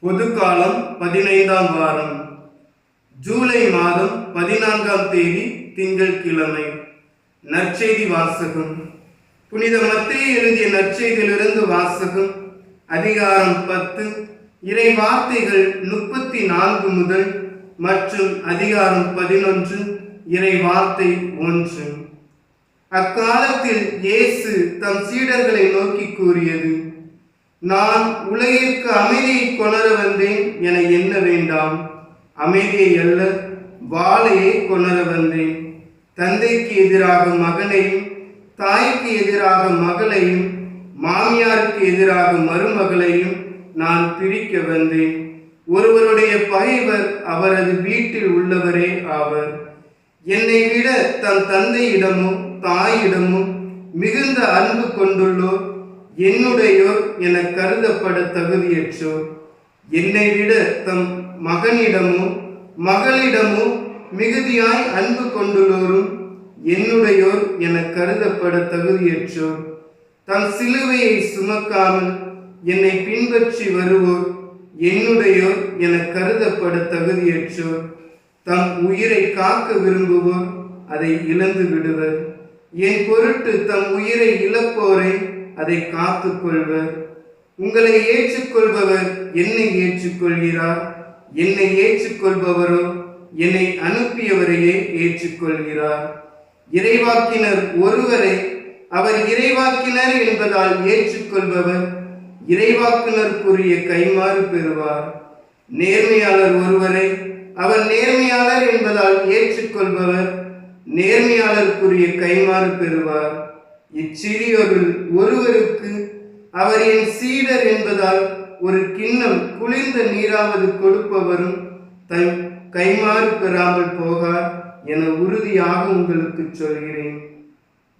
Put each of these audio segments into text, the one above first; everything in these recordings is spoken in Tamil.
பொதுக்காலம் 15ஆம் வாரம், ஜூலை மாதம் 14ஆம் தேதி திங்கட்கிழமை. நற்செய்தி வாசகம். புனித மத்தேயு எழுதிய நற்செய்தியிலிருந்து வாசகம். அதிகாரம் 10, இறை வார்த்தைகள் 34 முதல் மற்றும் அதிகாரம் 11, இறை வார்த்தை 1. அக்காலத்தில் இயேசு தம் சீடர்களை நோக்கி கூறியது: நான் உலகிற்கு அமைதியை கொணர வந்தேன் என எண்ண வேண்டாம். அமைதியை அல்ல, வாளையே கொணர வந்தேன். தந்தைக்கு எதிராக மகனையும், தாய்க்கு எதிராக மகளையும், மாமியாருக்கு எதிராக மருமகளையும் நான் பிரிக்க வந்தேன். ஒருவருடைய பகைவர் அவரது வீட்டில் உள்ளவரே ஆவர். என்னை விட தம் தந்தையிடமோ தாயிடமோ மிகுந்த அன்பு கொண்டுள்ளோர் என்னுடையோர் என கருதப்பட தகுதியற்றோர். என்னை விட தம் மகனிடமோ மகளிடமோ மிகுதியாய் அன்பு கொண்டுள்ளோரும் என்னுடையோர் என கருதப்பட தகுதியற்றோர். தம் சிலுவையை சுமக்காமல் என்னை பின்பற்றி வருவோர் என்னுடையோர் என கருதப்பட தகுதியற்றோர். தம் உயிரை காக்க விரும்புவோர் அதை இழந்து விடுவர். என் பொருட்டு தம் உயிரை இழப்போரை அதை காத்து கொள்வர். உங்களை ஏற்றுக்கொள்பவர் என்னை ஏற்றுக்கொள்கிறார். என்னை ஏற்றுக்கொள்பவரோ என்னை அனுப்பியவரையே ஏற்றுக்கொள்கிறார். இறைவாக்கினர் ஒருவரை அவர் இறைவாக்கினர் என்பதால் ஏற்றுக்கொள்பவர் இறைவாக்கினருக்குரிய கைமாறு பெறுவார். நேர்மையாளர் ஒருவரை அவர் நேர்மையாளர் என்பதால் ஏற்றுக்கொள்பவர் நேர்மையாளருக்குரிய கைமாறு பெறுவார். இச்சிறியோரில் ஒருவருக்கு அவர் என் சீடர் என்பதால் ஒரு கிண்ணம் குளிர்ந்த நீராவது கொடுப்பவரும் தன் கைமாறு பெறாமல் போகார் என உறுதியாக உங்களுக்கு சொல்கிறேன்.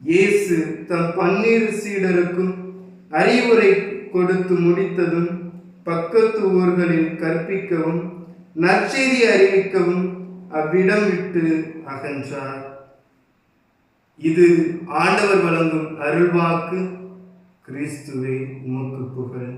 இயேசு தம் 12 சீடருக்கும் அறிவுரை கொடுத்து முடித்ததும் பக்கத்து ஊர்களில் கற்பிக்கவும் நற்செய்தி அறிவிக்கவும் அவ்விடம் விட்டு அகன்றார். இது ஆண்டவர் வழங்கும் அருள்வாக்கு. கிறிஸ்துவே உமக்கு புகழ்.